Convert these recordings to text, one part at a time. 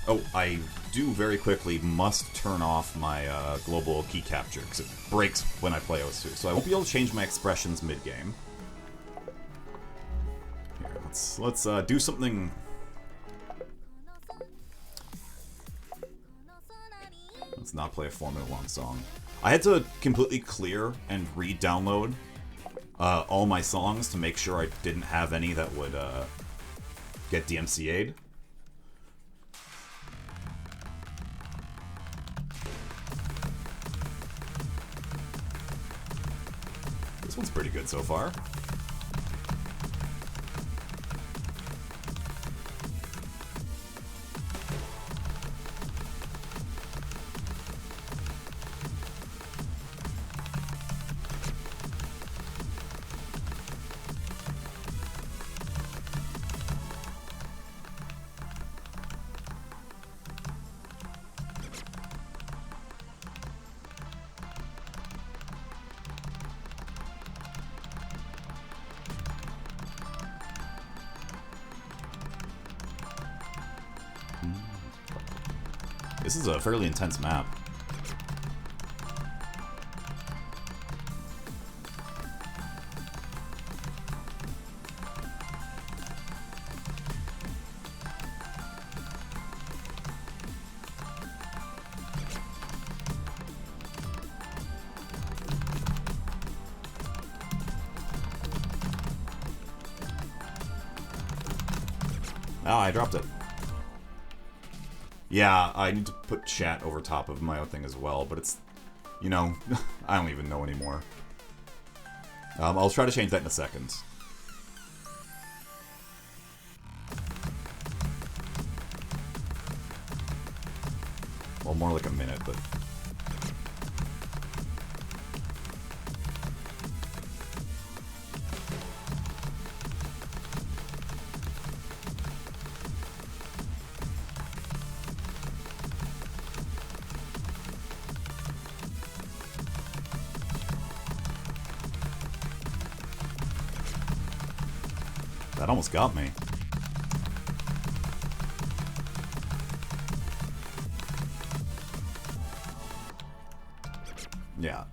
Oh, I do very quickly must turn off my global key capture, because it breaks when I play Osu, so I won't be able to change my expressions mid-game. Here, let's do something... Let's not play a 4-minute long song. I had to completely clear and re-download all my songs to make sure I didn't have any that would get DMCA'd. This one's pretty good so far. This is a fairly intense map. Oh, I dropped it. Yeah, I need to put chat over top of my own thing as well, but it's, you know, I don't even know anymore. I'll try to change that in a second. Well, more like a minute, but... That almost got me. Yeah.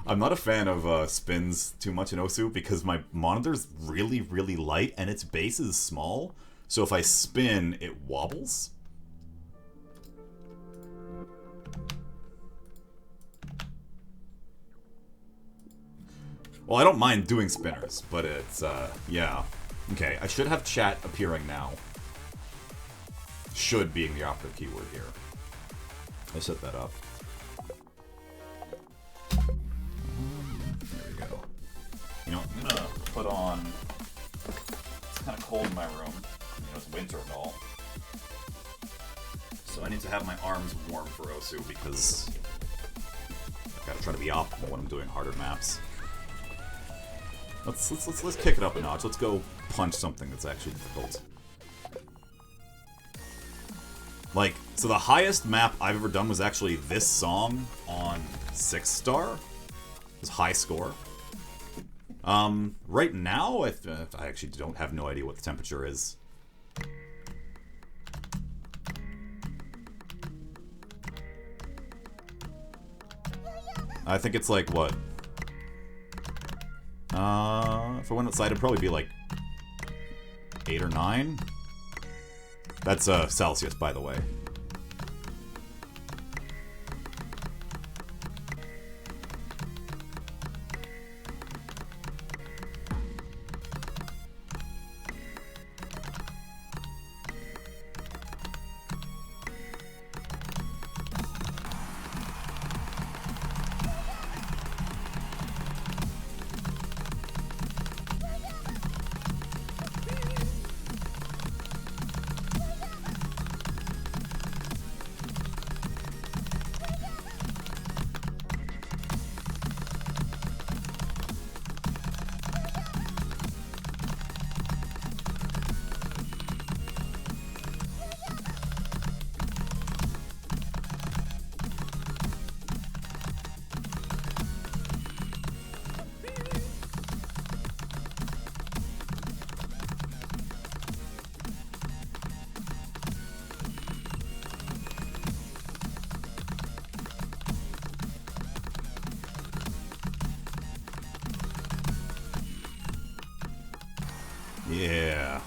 I'm not a fan of spins too much in Osu because my monitor's really, really light and its base is small. So if I spin, it wobbles. Well, I don't mind doing spinners, but it's, yeah. Okay, I should have chat appearing now. Should being the operative keyword here. I set that up. There we go. You know, I'm gonna put on... It's kind of cold in my room. You know, it's winter and all. So I need to have my arms warm for Osu because... I gotta try to be optimal when I'm doing harder maps. Let's kick it up a notch. Let's go punch something that's actually difficult. Like, so the highest map I've ever done was actually this song on 6 star. It was high score. Right now, I actually have no idea what the temperature is. I think it's like, what? If I went outside, it'd probably be like 8 or 9. That's Celsius, by the way. Yeah.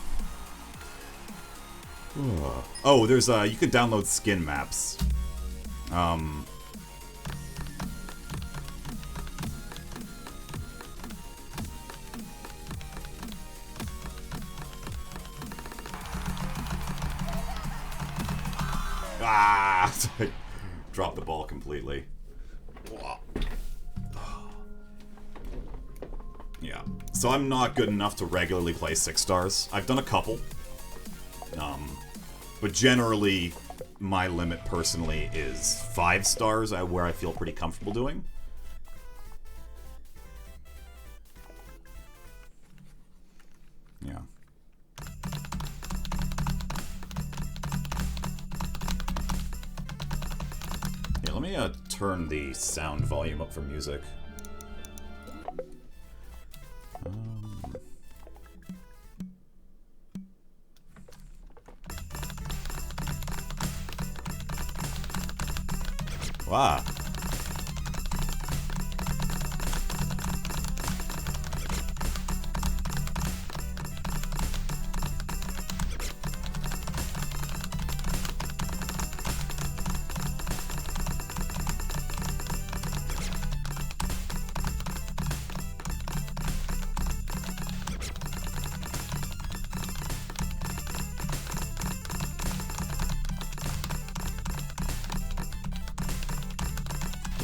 Oh, there's you could download skin maps. Ah! Dropped the ball completely. Yeah. So I'm not good enough to regularly play 6 stars. I've done a couple. But generally, my limit personally is 5 stars, where I feel pretty comfortable doing. Yeah. Yeah, let me turn the sound volume up for music. Wow.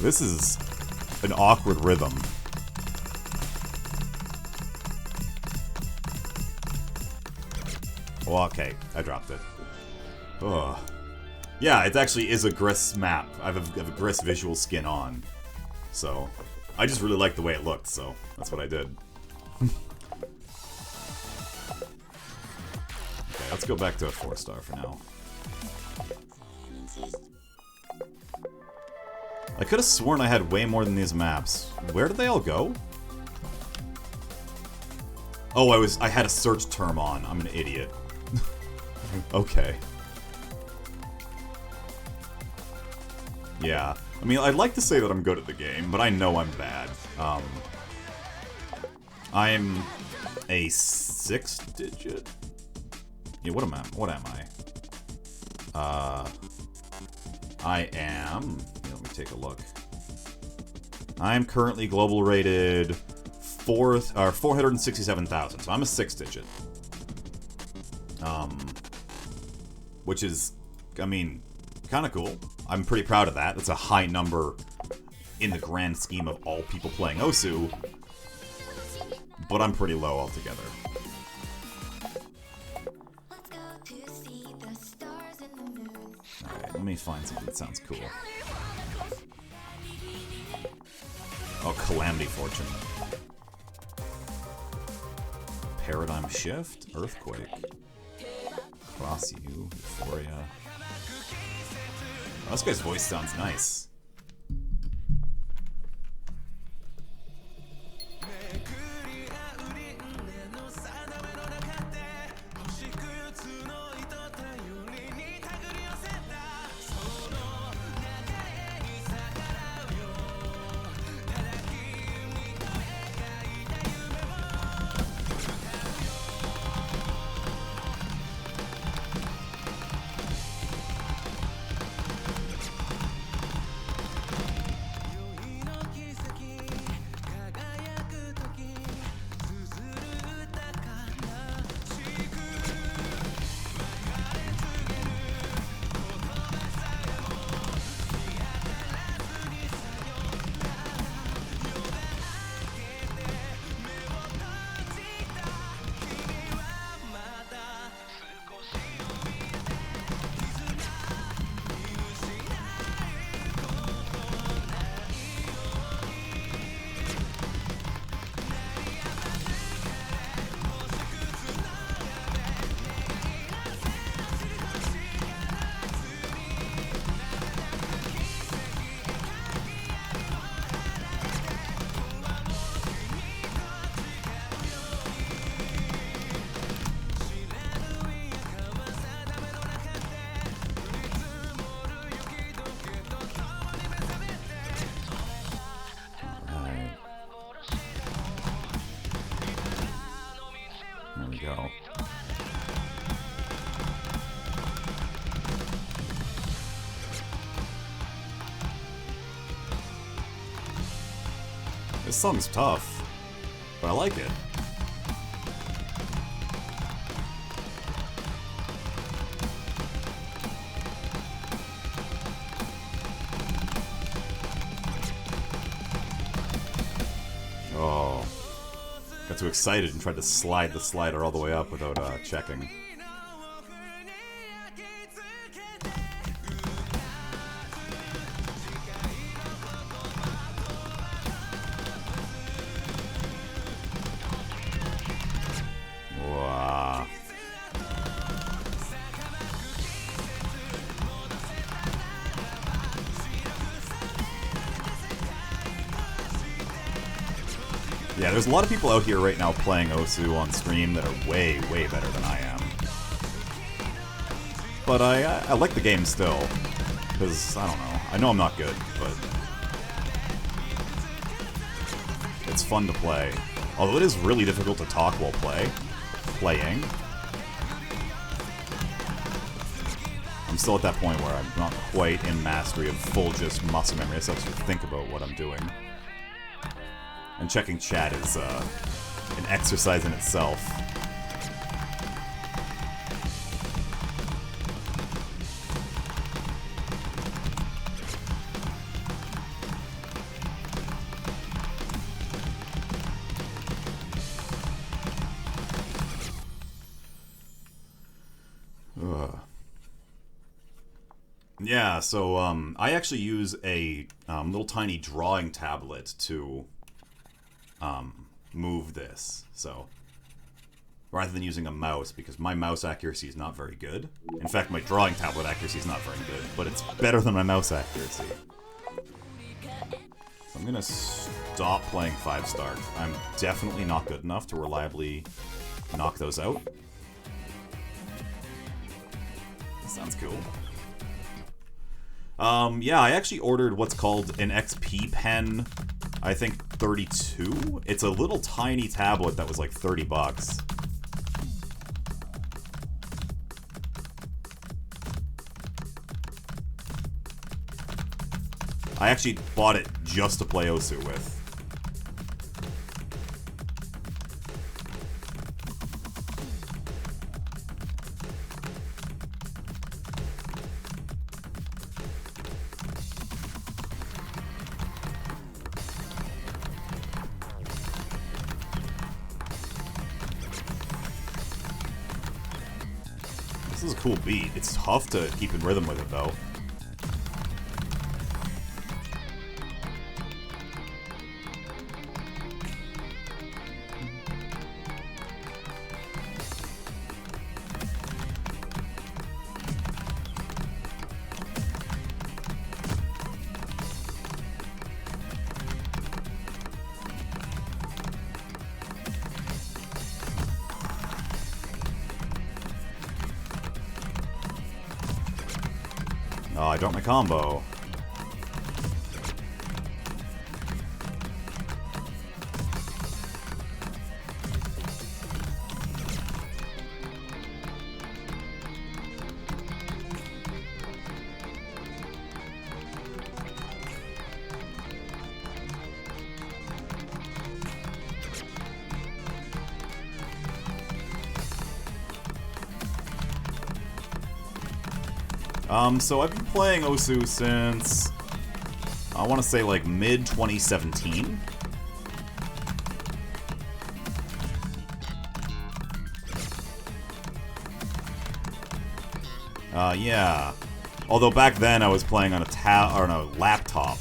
This is an awkward rhythm. Well, okay, I dropped it. Ugh. Yeah, it actually is a Gris map. I have a Gris visual skin on. So, I just really like the way it looked, so that's what I did. Okay, let's go back to a 4-star for now. I could have sworn I had way more than these maps. Where did they all go? Oh, I had a search term on. I'm an idiot. Okay. Yeah. I mean, I'd like to say that I'm good at the game, but I know I'm bad. I'm a 6-digit? Yeah, what am I? I am... Let me take a look. I'm currently global rated 467,000, so I'm a 6-digit. Which is, I mean, kind of cool. I'm pretty proud of that. That's a high number in the grand scheme of all people playing Osu, but I'm pretty low altogether. Alright, let me find something that sounds cool. Oh, Calamity Fortune. Paradigm Shift? Earthquake. Cross You. Euphoria. Oh, this guy's voice sounds nice. This song's tough, but I like it. Oh. Got too excited and tried to slide the slider all the way up without checking. Wow. Yeah, there's a lot of people out here right now playing Osu on stream that are way, way better than I am. But I like the game still, because, I don't know, I know I'm not good, but it's fun to play. Although it is really difficult to talk while playing. I'm still at that point where I'm not quite in mastery of full just muscle memory. I still have to think about what I'm doing. And checking chat is an exercise in itself. Yeah, so I actually use a little tiny drawing tablet to move this. So rather than using a mouse, because my mouse accuracy is not very good. In fact, my drawing tablet accuracy is not very good, but it's better than my mouse accuracy. So I'm gonna stop playing 5-star. I'm definitely not good enough to reliably knock those out. That sounds cool. Yeah, I actually ordered what's called an XP pen, I think 32? It's a little tiny tablet that was like 30 bucks. I actually bought it just to play Osu with. This is a cool beat. It's tough to keep in rhythm with it, though. Oh, I dropped my combo. So I've been playing Osu since, I want to say like mid-2017. Yeah. Although back then I was playing on a laptop.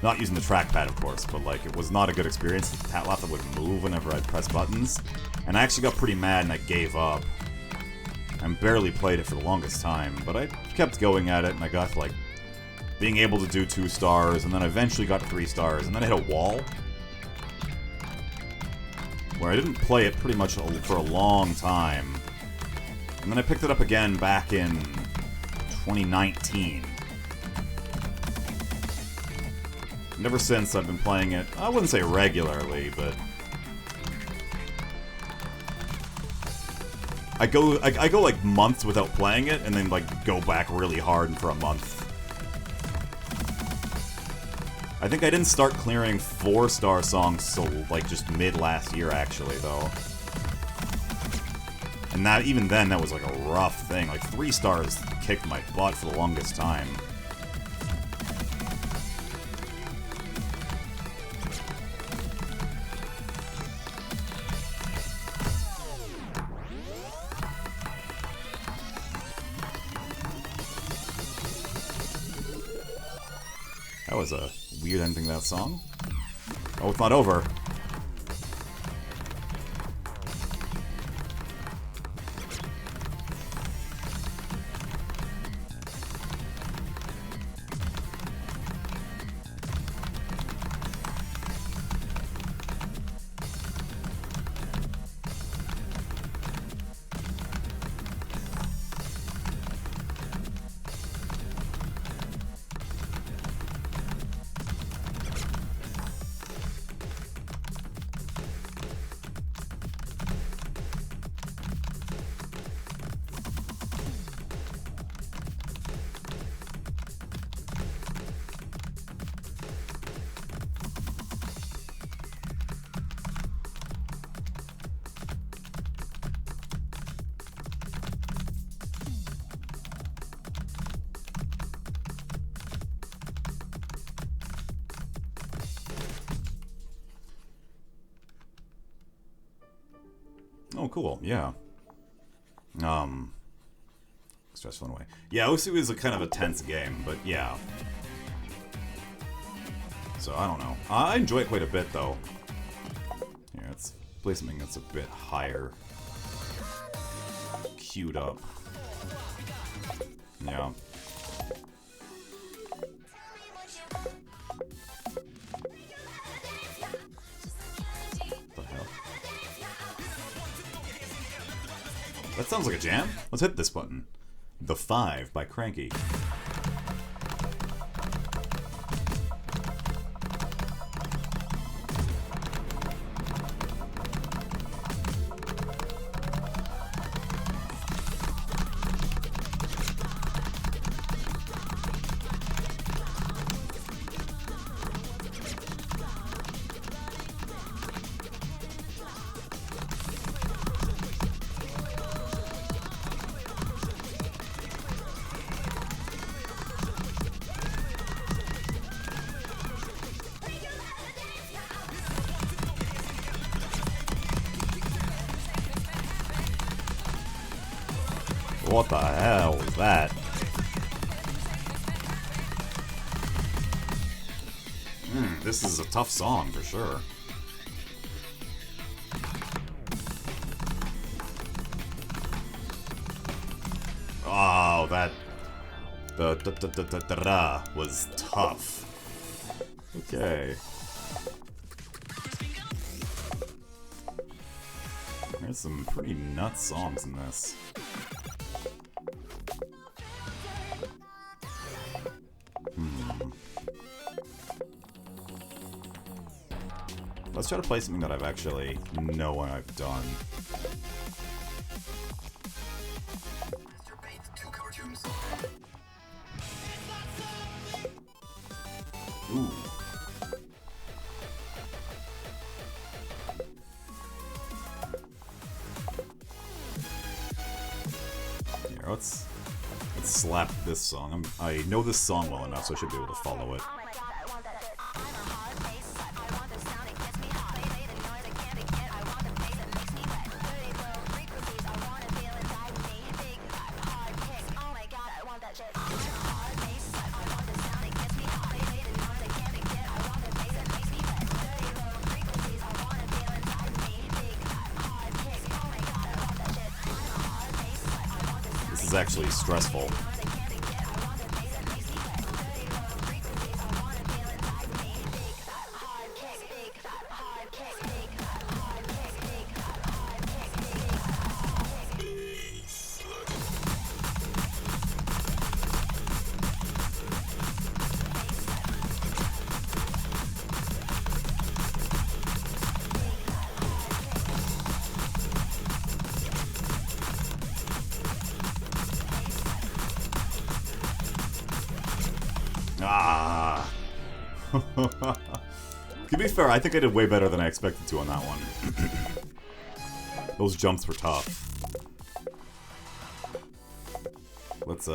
Not using the trackpad, of course, but like it was not a good experience. The laptop would move whenever I'd press buttons. And I actually got pretty mad and I gave up. I barely played it for the longest time, but I kept going at it, and I got to, like, being able to do 2 stars, and then I eventually got to 3 stars, and then I hit a wall, where I didn't play it pretty much for a long time, and then I picked it up again back in 2019. And ever since, I've been playing it, I wouldn't say regularly, but I go like months without playing it, and then like go back really hard for a month. I think I didn't start clearing 4-star songs till like just mid last year, actually, though. And that even then, that was like a rough thing. Like 3 stars kicked my butt for the longest time. That was a weird ending to that song. Oh, it's not over. Oh, cool. Yeah. Stressful in a way. Yeah, OSU is a kind of a tense game, but yeah. So, I don't know. I enjoy it quite a bit, though. Here, let's play something that's a bit higher. Queued up. Yeah. That sounds like a jam. Let's hit this button. The 5 by Cranky. What the hell was that? This is a tough song for sure. Oh, that the da was tough. Okay. There's some pretty nuts songs in this. Let's try to play something that I've actually know I've done. Ooh. Here, let's slap this song. I know this song well enough, so I should be able to follow it. This is actually stressful. To be fair, I think I did way better than I expected to on that one. Those jumps were tough. Let's,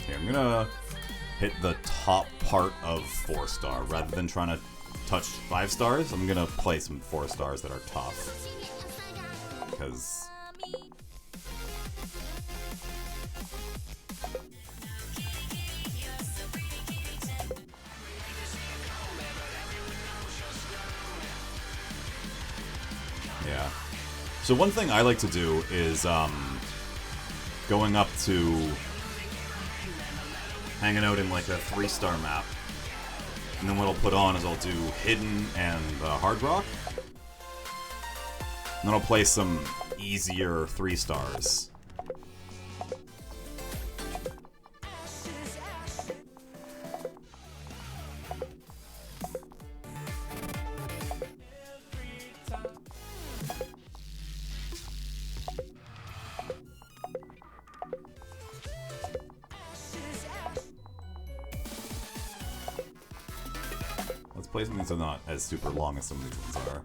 Yeah, I'm gonna hit the top part of 4-star. Rather than trying to touch 5 stars, I'm gonna play some 4 stars that are tough. Because... yeah. So one thing I like to do is, going up to... hanging out in like a 3-star map. And then what I'll put on is I'll do Hidden and Hard Rock. And then I'll play some easier 3 stars. Let's play something that's not as super long as some of these ones are.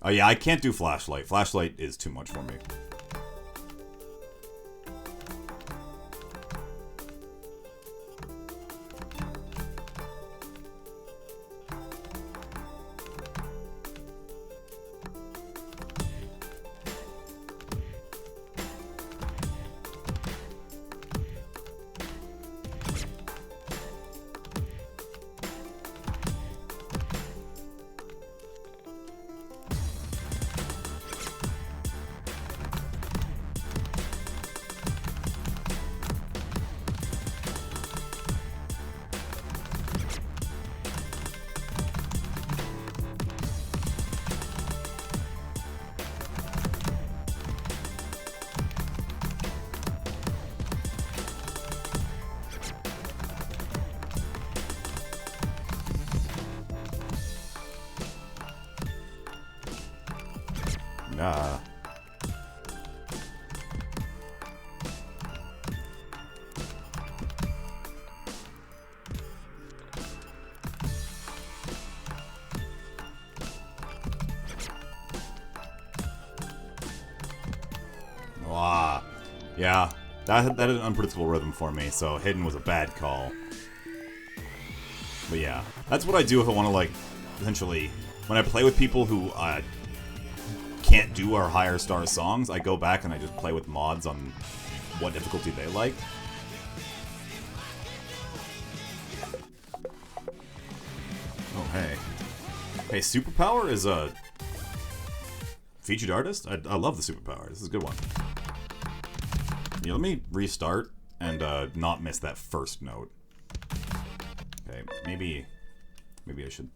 Oh yeah, I can't do Flashlight. Flashlight is too much for me. Nah. Wow. Yeah, that had an unpredictable rhythm for me, so Hidden was a bad call. But yeah, that's what I do if I want to, like, essentially, when I play with people who, can't do our higher star songs, I go back and I just play with mods on what difficulty they like. Oh, hey. Hey, Superpower is a featured artist? I love the Superpower. This is a good one. Yeah, let me restart and not miss that first note. Okay, maybe I should...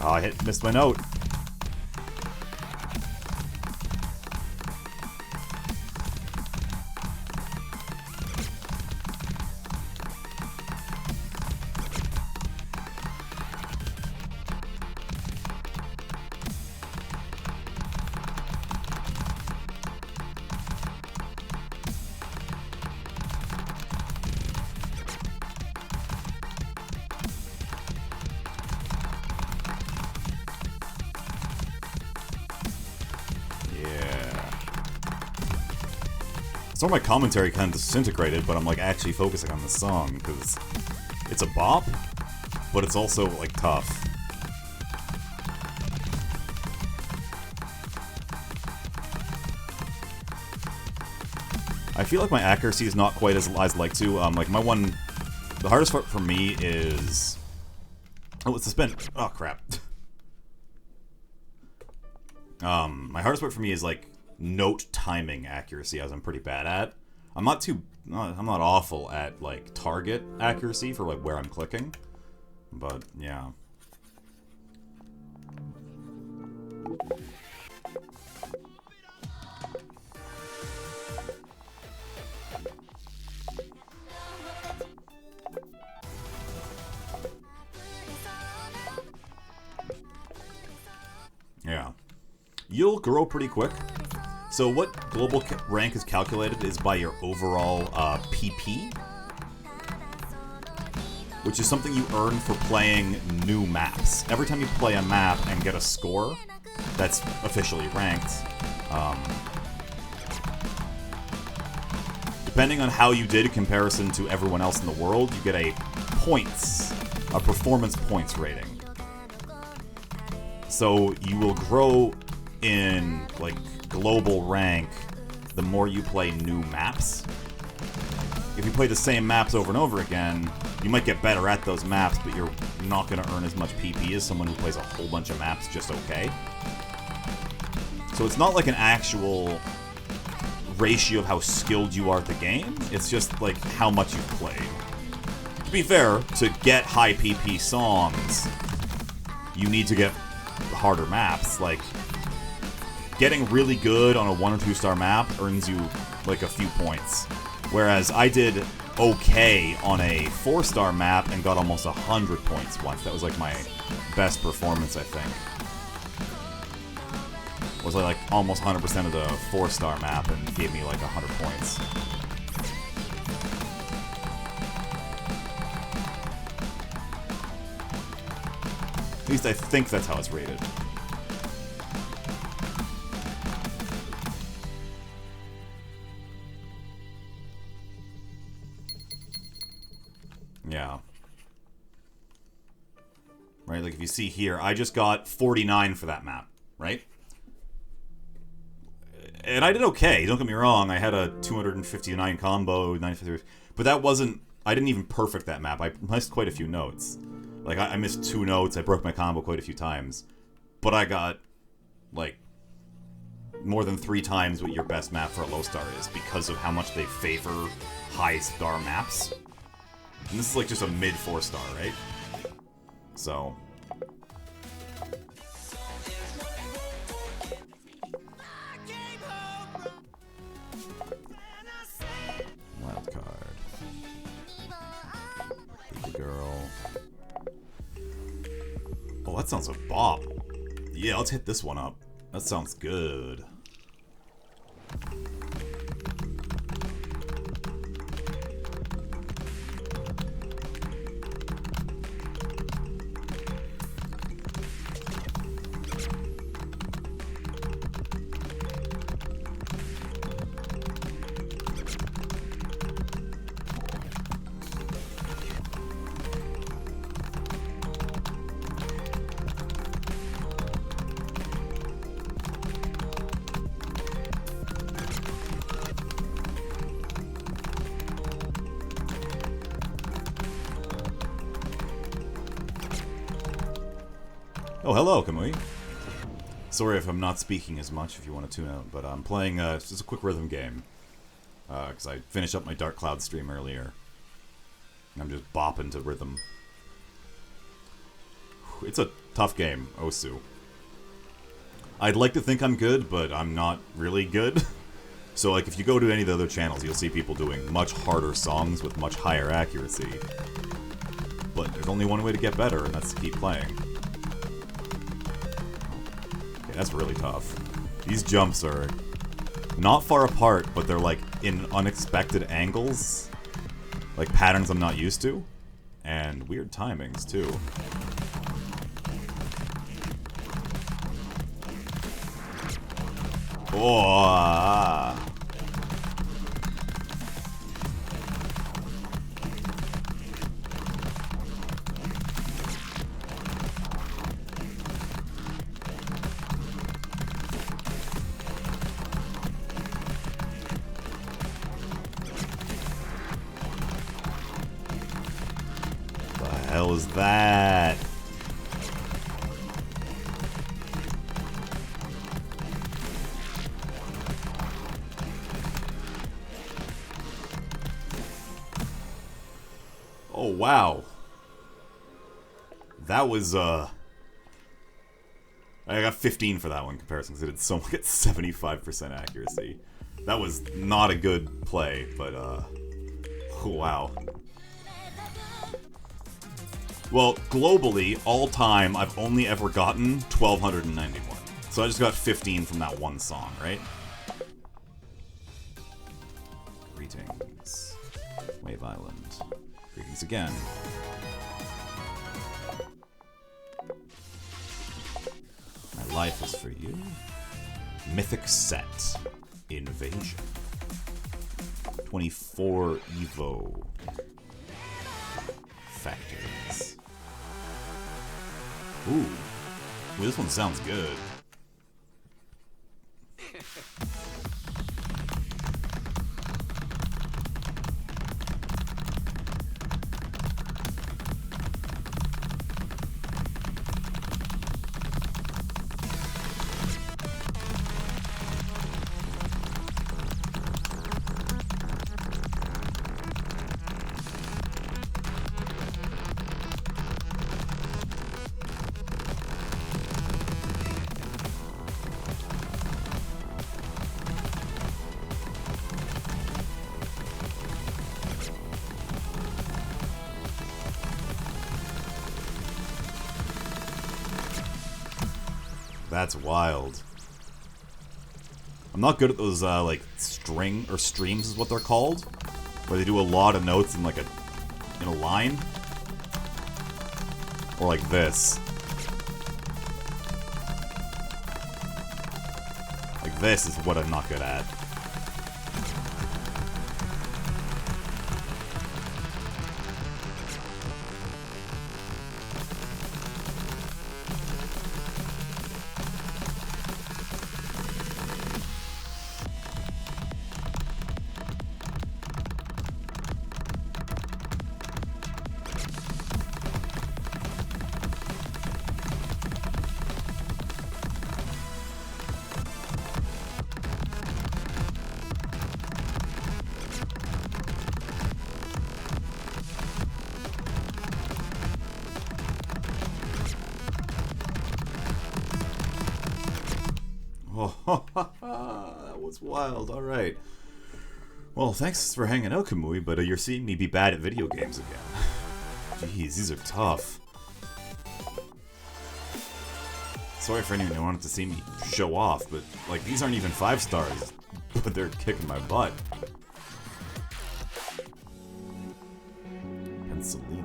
Oh, I missed my note. So my commentary kind of disintegrated, but I'm like actually focusing on the song because it's a bop, but it's also like tough. I feel like my accuracy is not quite as I'd like to. Like my one, the hardest part for me is, oh, it's the spin. Oh crap. My hardest part for me is like note timing accuracy, as I'm pretty bad at. I'm not awful at like target accuracy for like where I'm clicking, but yeah. Yeah. You'll grow pretty quick. So what global rank is calculated is by your overall PP, which is something you earn for playing new maps. Every time you play a map and get a score that's officially ranked, depending on how you did in comparison to everyone else in the world, you get a performance points rating. So you will grow in like global rank the more you play new maps. If you play the same maps over and over again, you might get better at those maps, but you're not going to earn as much PP as someone who plays a whole bunch of maps just okay. So it's not like an actual ratio of how skilled you are at the game, it's just like how much you've played. To be fair, to get high PP songs, you need to get harder maps. Like, getting really good on a 1 or 2 star map earns you like a few points. Whereas I did okay on a 4-star map and got almost 100 points once. That was like my best performance, I think. Was like almost 100% of the 4-star map and gave me like 100 points. At least I think that's how it's rated. Yeah. Right, like if you see here, I just got 49 for that map, right? And I did okay, don't get me wrong, I had a 259 combo, 950, but that wasn't, I didn't even perfect that map, I missed quite a few notes. Like, I missed 2 notes, I broke my combo quite a few times, but I got, like, more than 3 times what your best map for a low star is, because of how much they favor high star maps. And this is like just a mid 4-star, right? So. Wild card. Baby girl. Oh, that sounds a bop. Yeah, let's hit this one up. That sounds good. Oh, hello, Kamui. Sorry if I'm not speaking as much if you want to tune out, but I'm playing just a quick rhythm game. Because I finished up my Dark Cloud stream earlier. I'm just bopping to rhythm. It's a tough game, Osu. I'd like to think I'm good, but I'm not really good. So, like, if you go to any of the other channels, you'll see people doing much harder songs with much higher accuracy. But there's only one way to get better, and that's to keep playing. That's really tough. These jumps are not far apart, but they're like in unexpected angles. Like patterns I'm not used to. And weird timings, too. Oh! hell is that? Oh, wow. That was, I got 15 for that one in comparison because it did so much, 75% accuracy. That was not a good play, but, wow. Well, globally, all time, I've only ever gotten 1,291. So I just got 15 from that one song, right? Greetings. Wave Island. Greetings again. My life is for you. Mythic Set. Invasion. 24 Evo. Factories. Ooh. This one sounds good. That's wild. I'm not good at those, like, string, or streams is what they're called, where they do a lot of notes in, like, in a line. Or like this. Like this is what I'm not good at. That was wild. Alright. Well, thanks for hanging out, Kamui, but you're seeing me be bad at video games again. Jeez, these are tough. Sorry for anyone who wanted to see me show off, but, like, these aren't even 5 stars, but they're kicking my butt. Pennsylvania.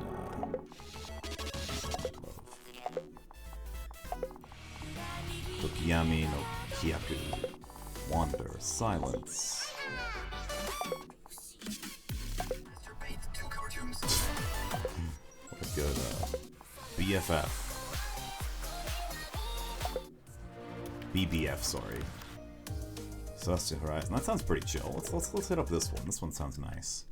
Tokiyami no Kyaku. Wander. Silence. What a good, BFF. BBF, sorry. Celestial Horizon. That sounds pretty chill. Let's hit up this one. This one sounds nice.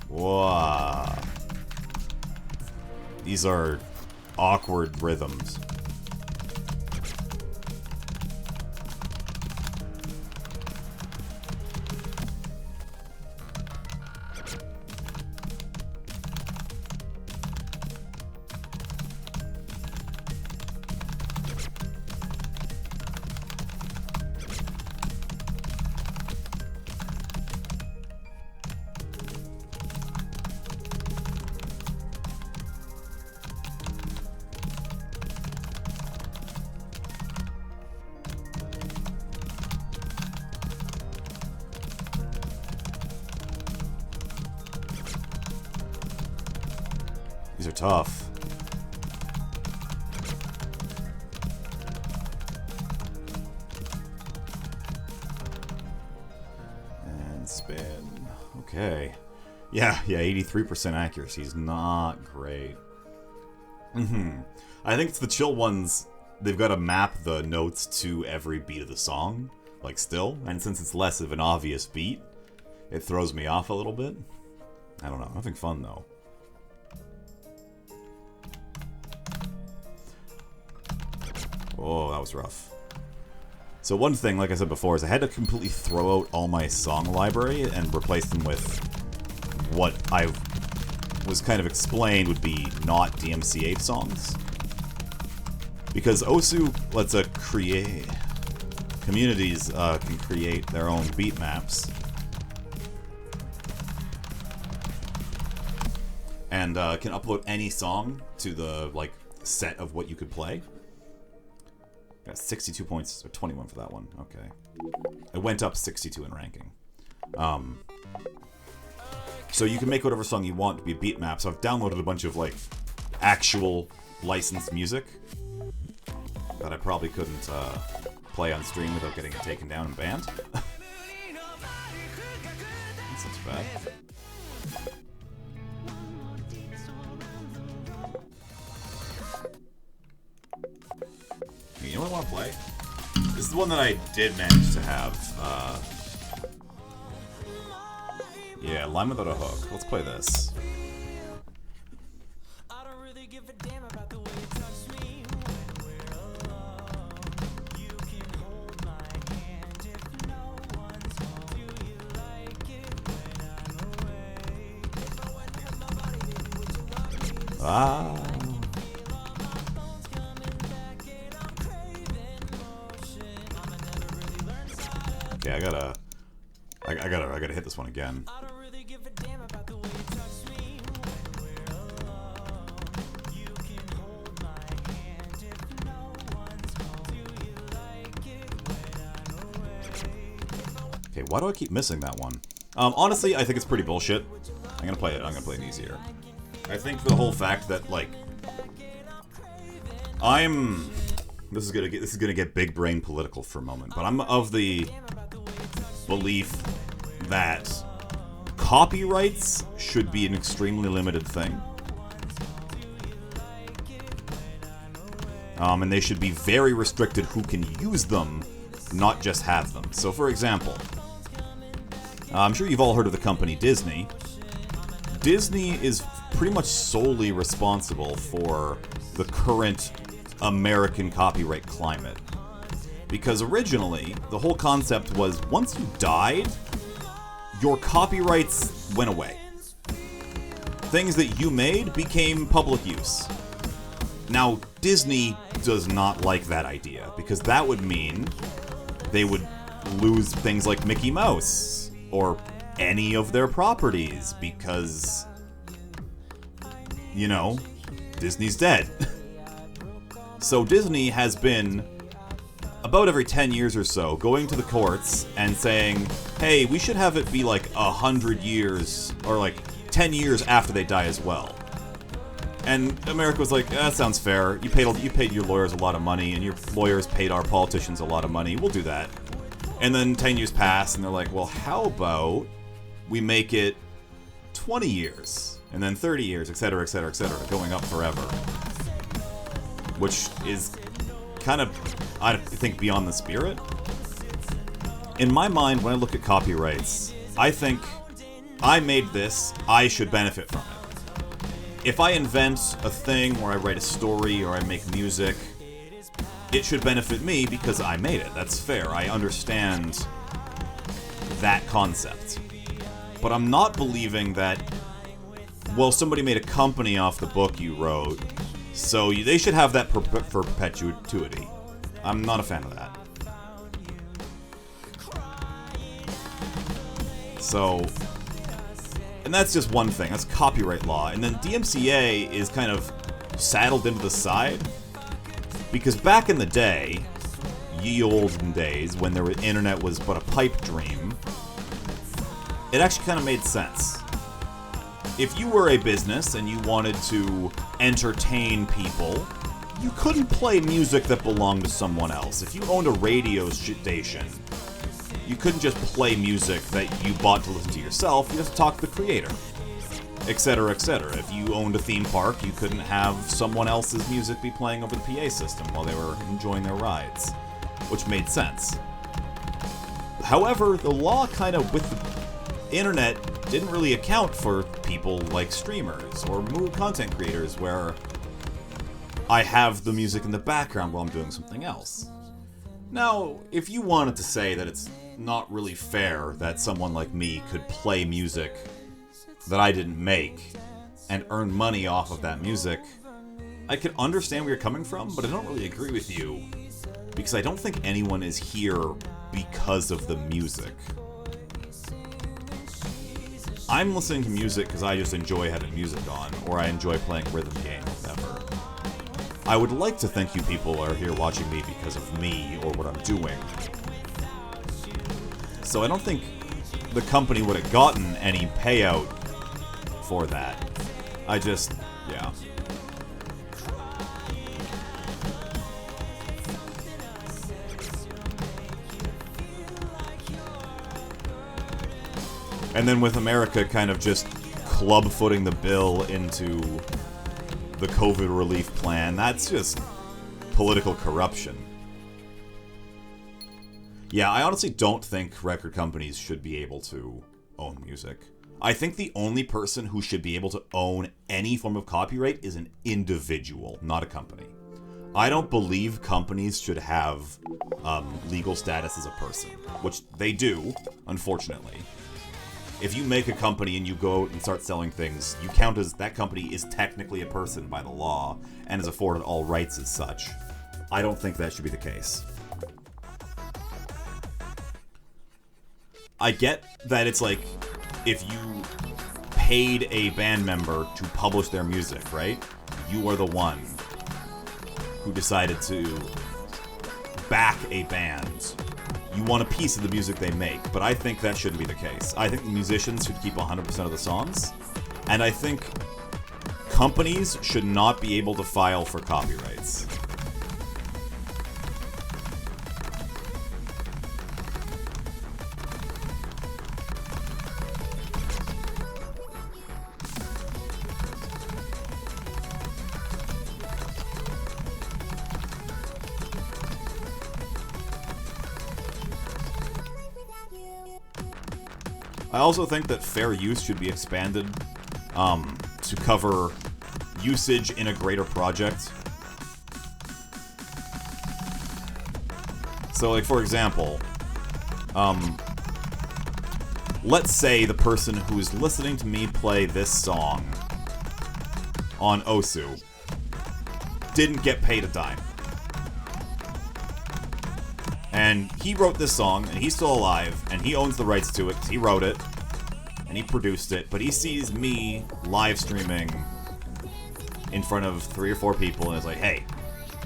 Wow. These are awkward rhythms. These are tough. And spin. Okay. Yeah, 83% accuracy is not great. I think it's the chill ones, they've got to map the notes to every beat of the song. like, still. And since it's less of an obvious beat, it throws me off a little bit. I don't know. I'm having fun, though. Oh, that was rough. So one thing, like I said before, is I had to completely throw out all my song library and replace them with what I was kind of explained would be not DMCA songs. Because Osu lets a communities can create their own beat maps. And can upload any song to the, like, set of what you could play. Got 62 points, or 21 for that one. Okay. It went up 62 in ranking. So you can make whatever song you want to be a beat map. So I've downloaded a bunch of, like, actual licensed music that I probably couldn't play on stream without getting it taken down and banned. That's not too bad. You know what I want to play? This is the one that I did manage to have. Yeah, Line Without a Hook. Let's play this. Ah. Okay, I gotta hit this one again. Okay, why do I keep missing that one? Honestly, I think it's pretty bullshit. I'm gonna play it easier. I think for the whole fact that, like, this is gonna get big brain political for a moment, but I'm of the belief that copyrights should be an extremely limited thing. And they should be very restricted who can use them, not just have them. So, for example, I'm sure you've all heard of the company Disney. Disney is pretty much solely responsible for the current American copyright climate. Because originally, the whole concept was once you died, your copyrights went away. Things that you made became public use. Now, Disney does not like that idea, because that would mean they would lose things like Mickey Mouse, or any of their properties, because, you know, Disney's dead. So Disney has been, about every 10 years or so, going to the courts and saying, hey, we should have it be like 100 years, or like 10 years after they die as well. And America was like, that sounds fair. You paid your lawyers a lot of money, and your lawyers paid our politicians a lot of money. We'll do that. And then 10 years pass, and they're like, well, how about we make it 20 years, and then 30 years, etc., etc., etc., going up forever. Which is kind of, I think, beyond the spirit. In my mind, when I look at copyrights, I think, I made this, I should benefit from it. If I invent a thing, or I write a story, or I make music, it should benefit me because I made it. That's fair. I understand that concept. But I'm not believing that, well, somebody made a company off the book you wrote, so they should have that for perpetuity. I'm not a fan of that. So, and that's just one thing. That's copyright law. And then DMCA is kind of saddled into the side, because back in the day, ye olden days, when the internet was but a pipe dream, it actually kind of made sense. If you were a business and you wanted to entertain people, you couldn't play music that belonged to someone else. If you owned a radio station, you couldn't just play music that you bought to listen to yourself, you have to talk to the creator, etc., etc. If you owned a theme park, you couldn't have someone else's music be playing over the PA system while they were enjoying their rides, which made sense. However, the law kind of, with the internet, didn't really account for people like streamers or content creators where I have the music in the background while I'm doing something else. Now, if you wanted to say that it's not really fair that someone like me could play music that I didn't make and earn money off of that music, I can understand where you're coming from, but I don't really agree with you, because I don't think anyone is here because of the music. I'm listening to music because I just enjoy having music on, or I enjoy playing rhythm games, whatever. I would like to think you people are here watching me because of me or what I'm doing. So I don't think the company would have gotten any payout for that. Yeah. And then with America kind of just club-footing the bill into the COVID relief plan, that's just political corruption. Yeah, I honestly don't think record companies should be able to own music. I think the only person who should be able to own any form of copyright is an individual, not a company. I don't believe companies should have legal status as a person, which they do, unfortunately. If you make a company and you go out and start selling things, you count as that company is technically a person by the law and is afforded all rights as such. I don't think that should be the case. I get that it's like, if you paid a band member to publish their music, right? You are the one who decided to back a band. You want a piece of the music they make, but I think that shouldn't be the case. I think the musicians should keep 100% of the songs, and I think companies should not be able to file for copyrights. I also think that fair use should be expanded to cover usage in a greater project. So, like, for example, let's say the person who's listening to me play this song on Osu didn't get paid a dime. And he wrote this song, and he's still alive, and he owns the rights to it, because he wrote it, and he produced it, but he sees me live streaming in front of 3 or 4 people, and is like, hey,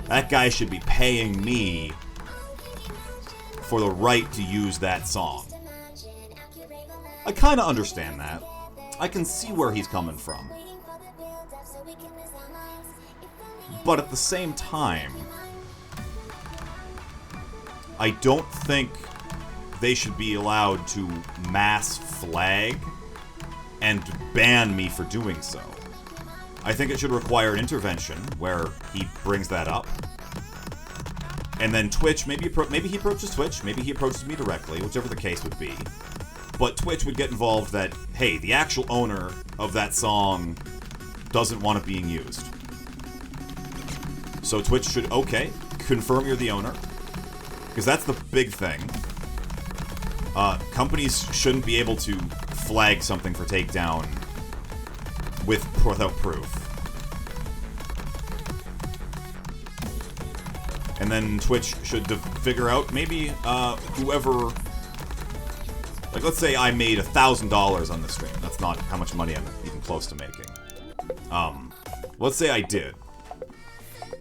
that guy should be paying me for the right to use that song. I kind of understand that. I can see where he's coming from. But at the same time, I don't think they should be allowed to mass flag and ban me for doing so. I think it should require an intervention where he brings that up. And then Twitch, maybe he approaches Twitch, maybe he approaches me directly, whichever the case would be. But Twitch would get involved that, hey, the actual owner of that song doesn't want it being used. So Twitch should, okay, confirm you're the owner. Because that's the big thing. Companies shouldn't be able to flag something for takedown without proof. And then Twitch should figure out, maybe whoever... Like, let's say I made $1,000 on the stream. That's not how much money I'm even close to making. Let's say I did.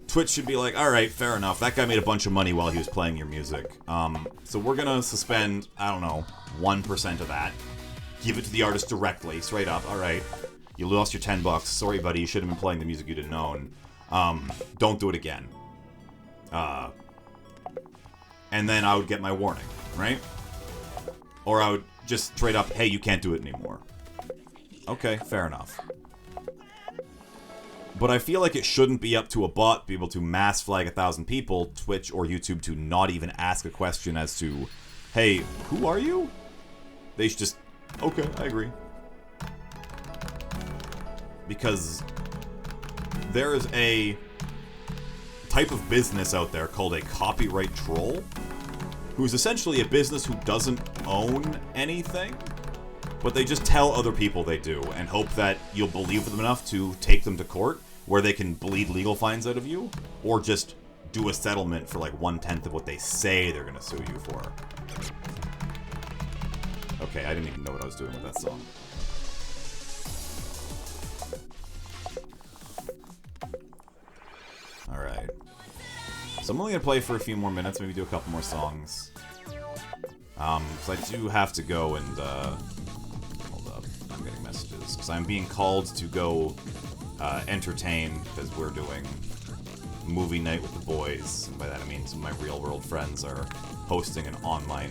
Twitch should be like, alright, fair enough. That guy made a bunch of money while he was playing your music. So we're gonna suspend, I don't know, 1% of that. Give it to the artist directly, straight up. Alright, you lost your $10. Sorry, buddy, you should have been playing the music you didn't own. Don't do it again. And then I would get my warning, right? Or I would just straight up, hey, you can't do it anymore. Okay, fair enough. But I feel like it shouldn't be up to a bot to be able to mass flag 1,000 people, Twitch or YouTube, to not even ask a question as to hey, who are you? They should just, okay, I agree. Because there is a type of business out there called a copyright troll, who's essentially a business who doesn't own anything, but they just tell other people they do and hope that you'll believe them enough to take them to court where they can bleed legal fines out of you, or just do a settlement for like 1/10 of what they say they're gonna sue you for. Okay, I didn't even know what I was doing with that song. Alright. So I'm only gonna play for a few more minutes, maybe do a couple more songs. So I do have to go and, hold up, I'm getting messages. Because I'm being called to go, entertain, because we're doing movie night with the boys. And by that I mean some of my real-world friends are hosting an online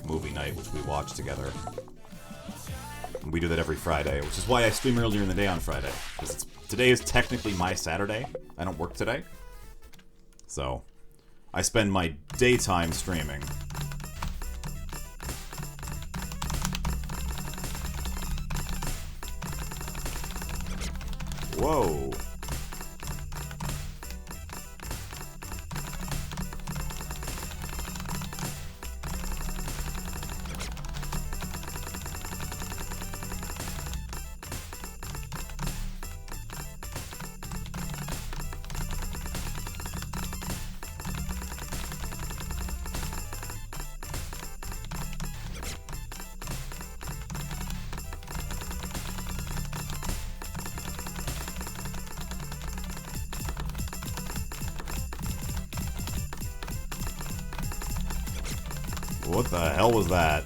movie night, which we watch together. And we do that every Friday, which is why I stream earlier in the day on Friday. Because today is technically my Saturday. I don't work today. So, I spend my daytime streaming. Whoa. What the hell was that?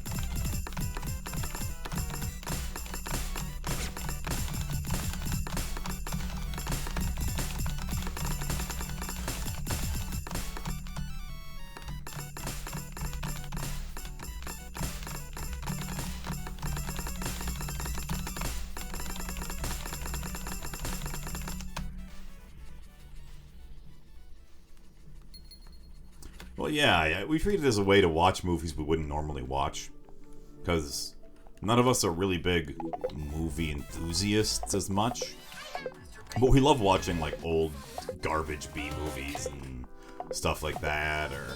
Well, yeah, we treat it as a way to watch movies we wouldn't normally watch. Because none of us are really big movie enthusiasts as much. But we love watching, like, old garbage B-movies and stuff like that, or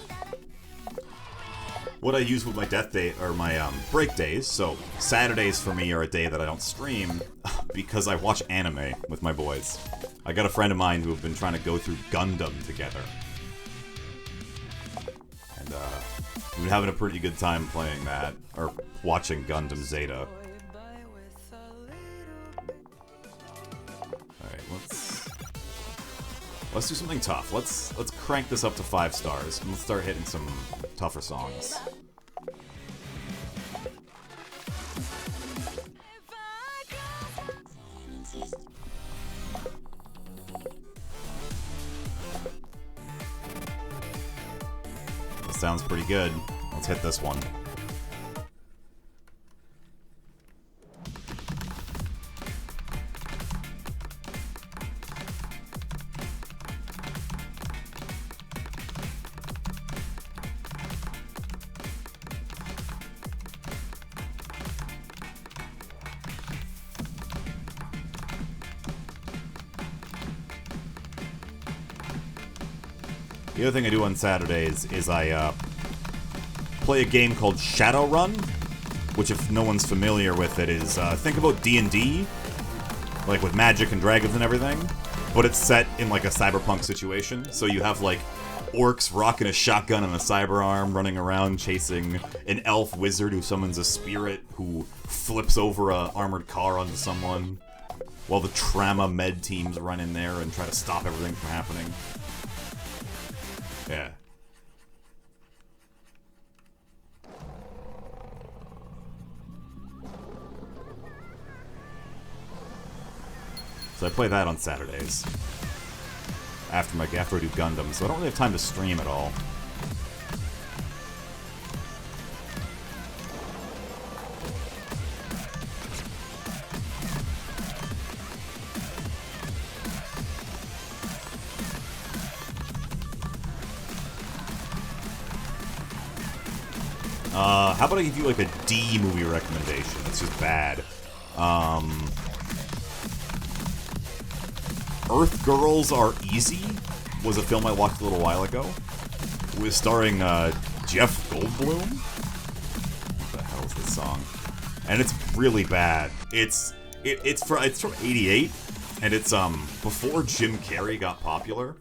what I use with my death day, or my break days. So Saturdays for me are a day that I don't stream because I watch anime with my boys. I got a friend of mine who have been trying to go through Gundam together. And we've been having a pretty good time playing that, or watching Gundam Zeta. Alright, let's do something tough. Let's crank this up to 5 stars, and let's start hitting some tougher songs. This sounds pretty good. Let's hit this one. The other thing I do on Saturdays is I play a game called Shadowrun, which, if no one's familiar with it, is think about D&D, like with magic and dragons and everything, but it's set in like a cyberpunk situation. So you have like orcs rocking a shotgun and a cyber arm, running around chasing an elf wizard who summons a spirit who flips over a armored car onto someone, while the trauma med teams run in there and try to stop everything from happening. Yeah. So I play that on Saturdays. After I do Gundam, so I don't really have time to stream at all. How about I give you like a D movie recommendation? It's just bad. Earth Girls Are Easy was a film I watched a little while ago. It was starring Jeff Goldblum. What the hell is this song? And it's really bad. It's from '88, and it's before Jim Carrey got popular.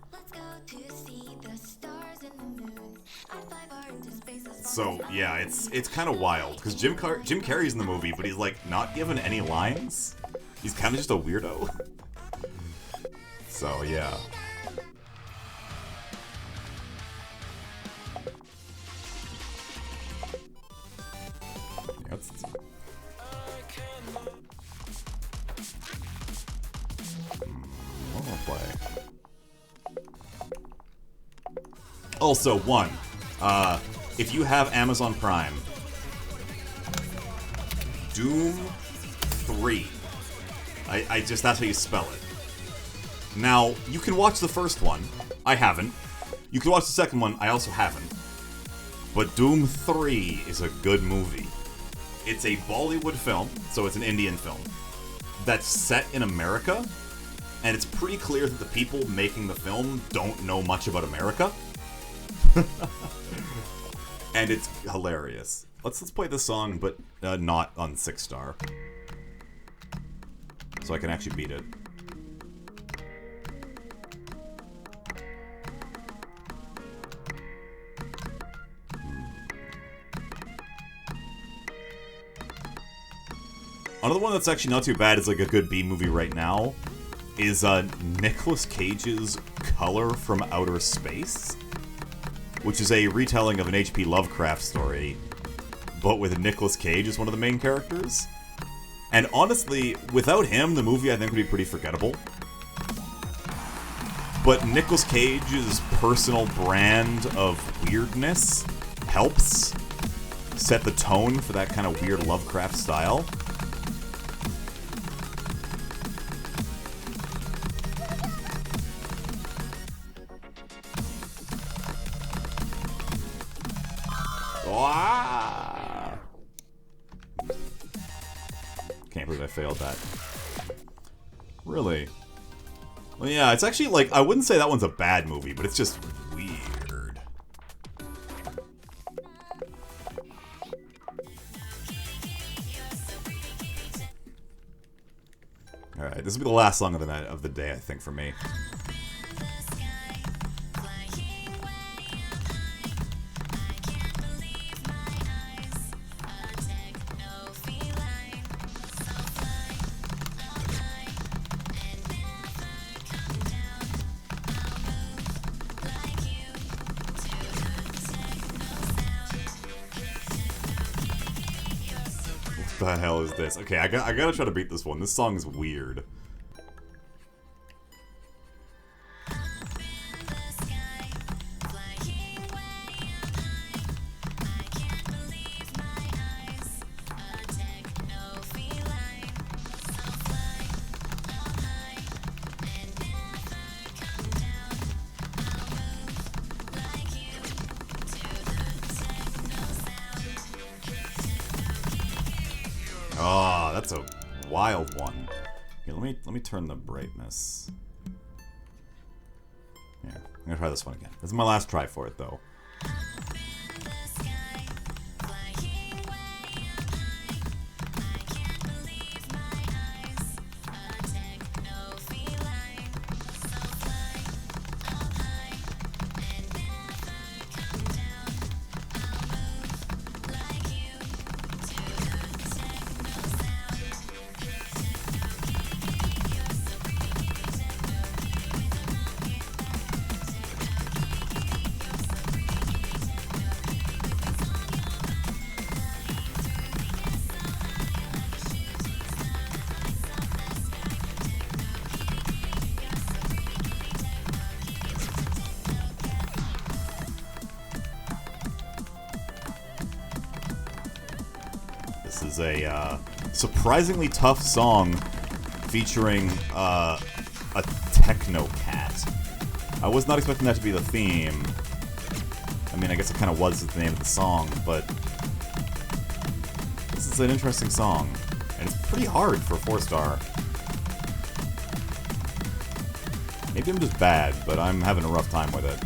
So yeah, it's kind of wild because Jim Carrey's in the movie, but he's like not given any lines. He's kind of just a weirdo. So yeah. What will I play? Also, if you have Amazon Prime, Doom 3. That's how you spell it. Now, you can watch the first one. I haven't. You can watch the second one. I also haven't. But Doom 3 is a good movie. It's a Bollywood film, so it's an Indian film, that's set in America, and it's pretty clear that the people making the film don't know much about America. And it's hilarious. Let's play this song, but not on 6-star. So I can actually beat it. Another one that's actually not too bad, is like a good B movie right now, is Nicolas Cage's Color from Outer Space, which is a retelling of an H.P. Lovecraft story, but with Nicolas Cage as one of the main characters. And honestly, without him, the movie I think would be pretty forgettable. But Nicolas Cage's personal brand of weirdness helps set the tone for that kind of weird Lovecraft style. Can't believe I failed that. Really? Well, yeah, it's actually like, I wouldn't say that one's a bad movie, but it's just weird. Alright, this will be the last song of the night, of the day, I think, for me. What the hell is this? Okay, I gotta try to beat this one. This song is weird. Oh, that's a wild one. Here, let me turn the brightness. Here, I'm gonna try this one again. This is my last try for it, though. This is a surprisingly tough song featuring a techno cat. I was not expecting that to be the theme. I mean, I guess it kind of was the name of the song, but it's an interesting song. And it's pretty hard for 4-star. Maybe I'm just bad, but I'm having a rough time with it.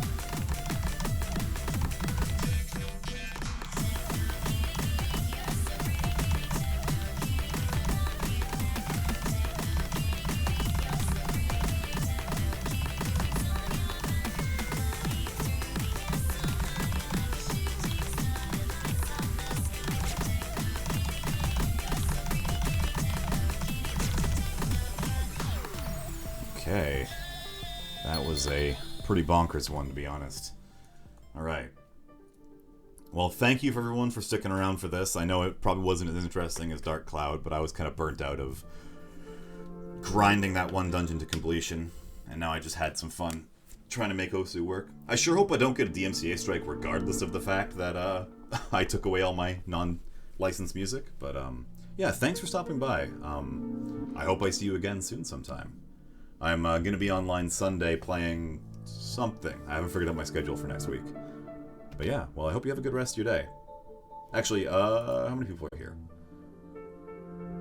Okay. That was a pretty bonkers one, to be honest. Alright. Well, thank you for everyone for sticking around for this. I know it probably wasn't as interesting as Dark Cloud, but I was kind of burnt out of grinding that one dungeon to completion, and now I just had some fun trying to make Osu work. I sure hope I don't get a DMCA strike regardless of the fact that I took away all my non-licensed music, but yeah, thanks for stopping by. I hope I see you again soon sometime. I'm going to be online Sunday playing something. I haven't figured out my schedule for next week. But yeah, well, I hope you have a good rest of your day. Actually, how many people are here?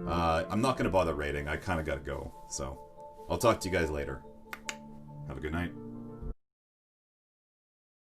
I'm not going to bother rating. I kind of got to go. So, I'll talk to you guys later. Have a good night.